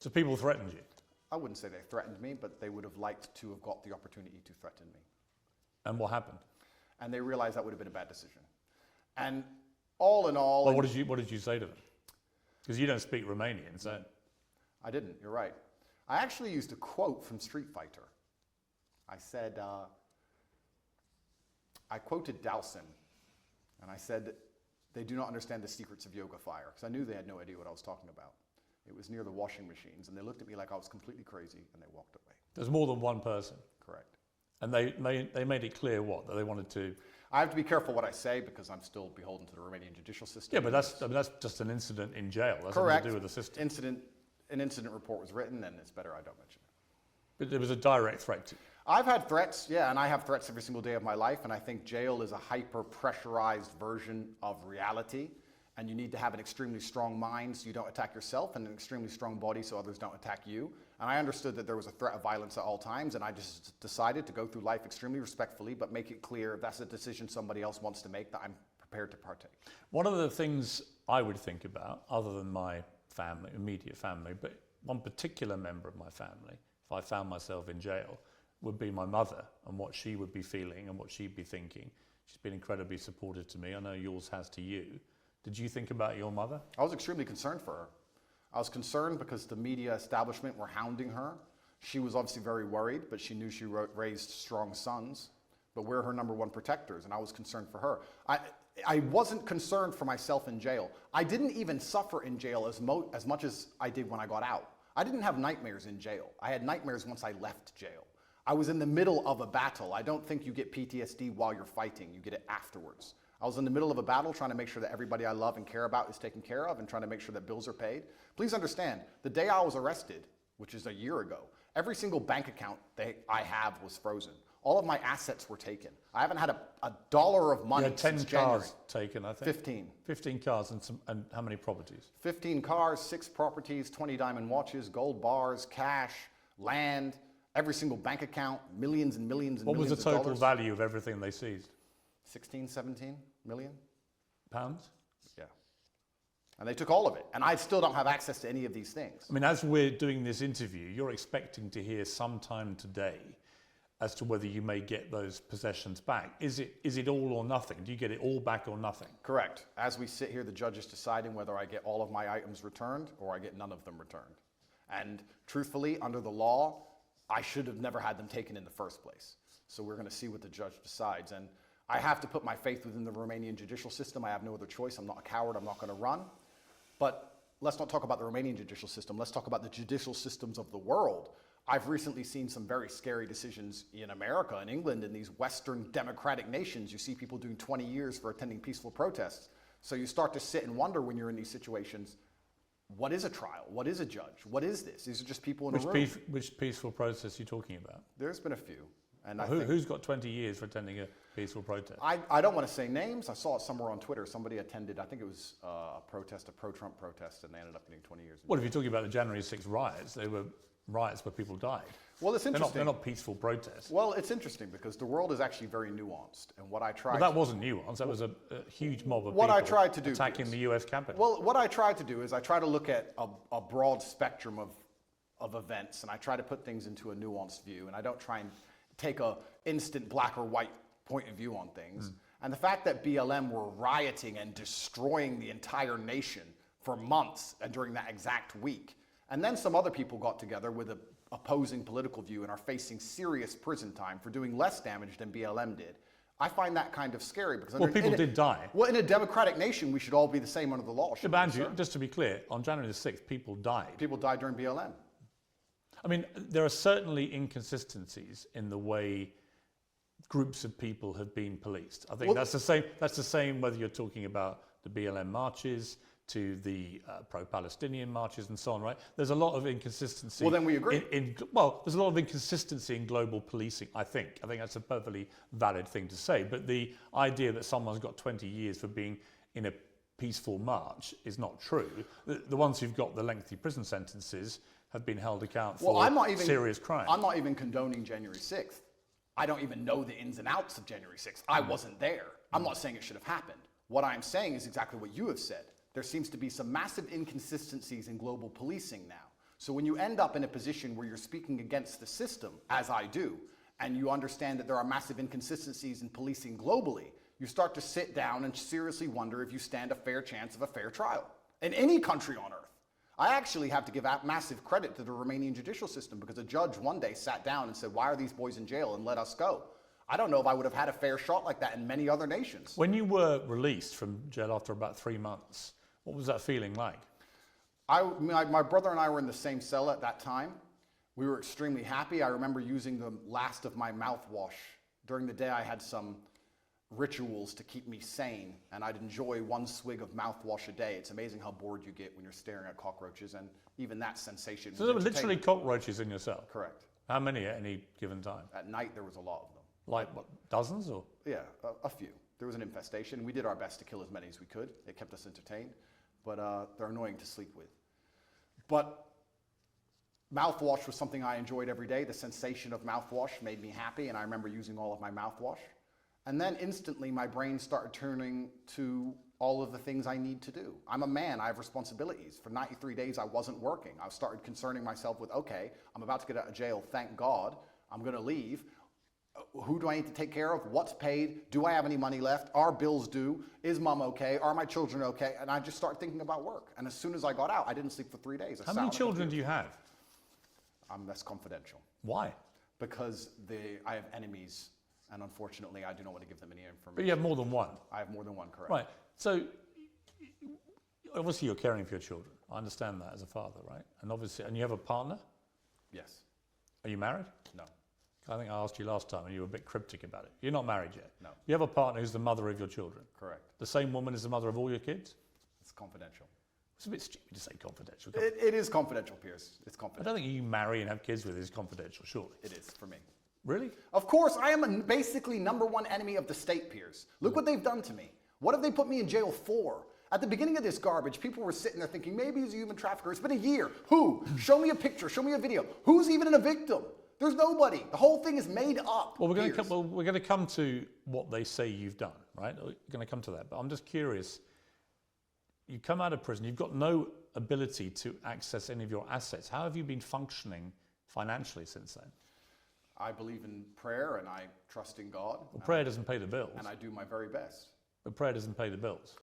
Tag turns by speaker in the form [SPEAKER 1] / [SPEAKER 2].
[SPEAKER 1] So people threatened you?
[SPEAKER 2] I wouldn't say they threatened me, but they would have liked to have got the opportunity to threaten me.
[SPEAKER 1] And what happened?
[SPEAKER 2] And they realized that would have been a bad decision. And all in all...
[SPEAKER 1] Well, what did you say to them? Because you don't speak Romanian, so...
[SPEAKER 2] I didn't, you're right. I actually used a quote from Street Fighter. I said, I quoted Dowson, and I said, they do not understand the secrets of yoga fire, because I knew they had no idea what I was talking about. It was near the washing machines, and they looked at me like I was completely crazy, and they walked away.
[SPEAKER 1] There's more than one person?
[SPEAKER 2] Correct.
[SPEAKER 1] And they made it clear what? That they wanted to...
[SPEAKER 2] I have to be careful what I say, because I'm still beholden to the Romanian judicial system.
[SPEAKER 1] Yeah, but that's just an incident in jail. That's
[SPEAKER 2] Correct.
[SPEAKER 1] nothing to do with the system.
[SPEAKER 2] An incident report was written, and it's better I don't mention it.
[SPEAKER 1] But there was a direct threat to you.
[SPEAKER 2] I've had threats, yeah, and I have threats every single day of my life, and I think jail is a hyper-pressurized version of reality, and you need to have an extremely strong mind so you don't attack yourself, and an extremely strong body so others don't attack you. And I understood that there was a threat of violence at all times, and I just decided to go through life extremely respectfully, but make it clear if that's a decision somebody else wants to make, that I'm prepared to partake.
[SPEAKER 1] One of the things I would think about, other than my family, immediate family, but one particular member of my family, if I found myself in jail, would be my mother and what she would be feeling and what she'd be thinking. She's been incredibly supportive to me. I know yours has to you. Did you think about your mother?
[SPEAKER 2] I was extremely concerned for her. I was concerned because the media establishment were hounding her. She was obviously very worried, but she knew she raised strong sons. But we're her number one protectors, and I was concerned for her. I wasn't concerned for myself in jail. I didn't even suffer in jail as much as I did when I got out. I didn't have nightmares in jail. I had nightmares once I left jail. I was in the middle of a battle. I don't think you get PTSD while you're fighting. You get it afterwards. I was in the middle of a battle trying to make sure that everybody I love and care about is taken care of and trying to make sure that bills are paid. Please understand, the day I was arrested, which is a year ago, every single bank account that I have was frozen. All of my assets were taken. I haven't had a dollar of money since January.
[SPEAKER 1] 10 cars taken, I think.
[SPEAKER 2] 15.
[SPEAKER 1] 15 cars and how many properties?
[SPEAKER 2] 15 cars, 6 properties, 20 diamond watches, gold bars, cash, land, every single bank account, millions and millions and
[SPEAKER 1] what
[SPEAKER 2] millions of
[SPEAKER 1] was
[SPEAKER 2] dollars.
[SPEAKER 1] the total value of everything they seized?
[SPEAKER 2] 16, 17 million.
[SPEAKER 1] Pounds?
[SPEAKER 2] Yeah. And they took all of it. And I still don't have access to any of these things.
[SPEAKER 1] I mean, as we're doing this interview, you're expecting to hear sometime today as to whether you may get those possessions back. Is it all or nothing? Do you get it all back or nothing?
[SPEAKER 2] Correct. As we sit here, the judge is deciding whether I get all of my items returned or I get none of them returned. And truthfully, under the law, I should have never had them taken in the first place. So we're going to see what the judge decides. And I have to put my faith within the Romanian judicial system. I have no other choice. I'm not a coward. I'm not going to run. But let's not talk about the Romanian judicial system. Let's talk about the judicial systems of the world. I've recently seen some very scary decisions in America and England, in these Western democratic nations. You see people doing 20 years for attending peaceful protests. So you start to sit and wonder when you're in these situations, what is a trial? What is a judge? What is this? These are just people in a room.
[SPEAKER 1] Which peaceful protest are you talking about?
[SPEAKER 2] There's been a few. And
[SPEAKER 1] who's got 20 years for attending a peaceful protest?
[SPEAKER 2] I don't want to say names. I saw it somewhere on Twitter. Somebody attended, I think it was a protest, a pro-Trump protest, and they ended up getting 20 years.
[SPEAKER 1] Well, if you're talking about the January 6th riots, they were riots where people died.
[SPEAKER 2] Well, it's interesting.
[SPEAKER 1] They're not peaceful protests.
[SPEAKER 2] Well, it's interesting because the world is actually very nuanced. And what I tried...
[SPEAKER 1] Well, that wasn't nuanced. That was a huge mob of
[SPEAKER 2] what
[SPEAKER 1] people
[SPEAKER 2] I tried to do,
[SPEAKER 1] attacking the US Capitol.
[SPEAKER 2] Well, what I tried to do is I try to look at a broad spectrum of events, and I try to put things into a nuanced view, and I don't try and take a instant black or white point of view on things. And the fact that BLM were rioting and destroying the entire nation for months and during that exact week, and then some other people got together with an opposing political view and are facing serious prison time for doing less damage than BLM did. I find that kind of scary because
[SPEAKER 1] people did die.
[SPEAKER 2] Well, in a democratic nation, we should all be the same under the law.
[SPEAKER 1] But Andrew, just to be clear, on January the 6th, people died.
[SPEAKER 2] People died during BLM.
[SPEAKER 1] I mean, there are certainly inconsistencies in the way groups of people have been policed. I think that's the same. That's the same whether you're talking about the BLM marches to the pro-Palestinian marches and so on, right? There's a lot of inconsistency.
[SPEAKER 2] Well, then we agree.
[SPEAKER 1] There's a lot of inconsistency in global policing, I think. I think that's a perfectly valid thing to say. But the idea that someone's got 20 years for being in a peaceful march is not true. The ones who've got the lengthy prison sentences have been held account for serious crime.
[SPEAKER 2] I'm not even condoning January 6th. I don't even know the ins and outs of January 6th. I wasn't there. I'm not saying it should have happened. What I'm saying is exactly what you have said. There seems to be some massive inconsistencies in global policing now. So when you end up in a position where you're speaking against the system, as I do, and you understand that there are massive inconsistencies in policing globally, you start to sit down and seriously wonder if you stand a fair chance of a fair trial in any country on earth. I actually have to give out massive credit to the Romanian judicial system, because a judge one day sat down and said, why are these boys in jail, and let us go. I don't know if I would have had a fair shot like that in many other nations.
[SPEAKER 1] When you were released from jail after about 3 months, what was that feeling like?
[SPEAKER 2] My brother and I were in the same cell at that time. We were extremely happy. I remember using the last of my mouthwash. During the day, I had some rituals to keep me sane, and I'd enjoy 1 swig of mouthwash a day. It's amazing how bored you get when you're staring at cockroaches, and even that sensation.
[SPEAKER 1] So there were literally cockroaches in your cell?
[SPEAKER 2] Correct.
[SPEAKER 1] How many at any given time?
[SPEAKER 2] At night, there was a lot of them.
[SPEAKER 1] Like what, dozens or?
[SPEAKER 2] Yeah, a few. There was an infestation. We did our best to kill as many as we could. It kept us entertained, but they're annoying to sleep with. But mouthwash was something I enjoyed every day. The sensation of mouthwash made me happy, and I remember using all of my mouthwash. And then instantly my brain started turning to all of the things I need to do. I'm a man, I have responsibilities. For 93 days I wasn't working. I started concerning myself with, okay, I'm about to get out of jail, thank God. I'm gonna leave. Who do I need to take care of? What's paid? Do I have any money left? Are bills due? Is mom okay? Are my children okay? And I just started thinking about work. And as soon as I got out, I didn't sleep for 3 days.
[SPEAKER 1] How many children do you have?
[SPEAKER 2] That's confidential.
[SPEAKER 1] Why?
[SPEAKER 2] Because I have enemies, and unfortunately I do not want to give them any information.
[SPEAKER 1] But you have more than one?
[SPEAKER 2] I have more than one, correct.
[SPEAKER 1] Right. So obviously you're caring for your children. I understand that as a father, right? And obviously, and you have a partner?
[SPEAKER 2] Yes.
[SPEAKER 1] Are you married?
[SPEAKER 2] No.
[SPEAKER 1] I think I asked you last time and you were a bit cryptic about it. You're not married yet?
[SPEAKER 2] No.
[SPEAKER 1] You have a partner who's the mother of your children?
[SPEAKER 2] Correct.
[SPEAKER 1] The same woman is the mother of all your kids?
[SPEAKER 2] It's confidential.
[SPEAKER 1] It's a bit stupid to say confidential.
[SPEAKER 2] It is confidential, Piers. It's
[SPEAKER 1] I
[SPEAKER 2] confidential.
[SPEAKER 1] don't think you marry and have kids with is confidential, surely.
[SPEAKER 2] It is for me.
[SPEAKER 1] Really?
[SPEAKER 2] Of course, I am basically #1 enemy of the state, Piers. Look what they've done to me. What have they put me in jail for? At the beginning of this garbage, people were sitting there thinking, maybe he's a human trafficker. It's been a year. Who? Show me a picture. Show me a video. Who's even a victim? There's nobody. The whole thing is made up.
[SPEAKER 1] Well, we're going to come to what they say you've done, right? We're going to come to that. But I'm just curious. You come out of prison. You've got no ability to access any of your assets. How have you been functioning financially since then?
[SPEAKER 2] I believe in prayer, and I trust in God.
[SPEAKER 1] Well, prayer doesn't pay the bills.
[SPEAKER 2] And I do my very best.
[SPEAKER 1] But prayer doesn't pay the bills.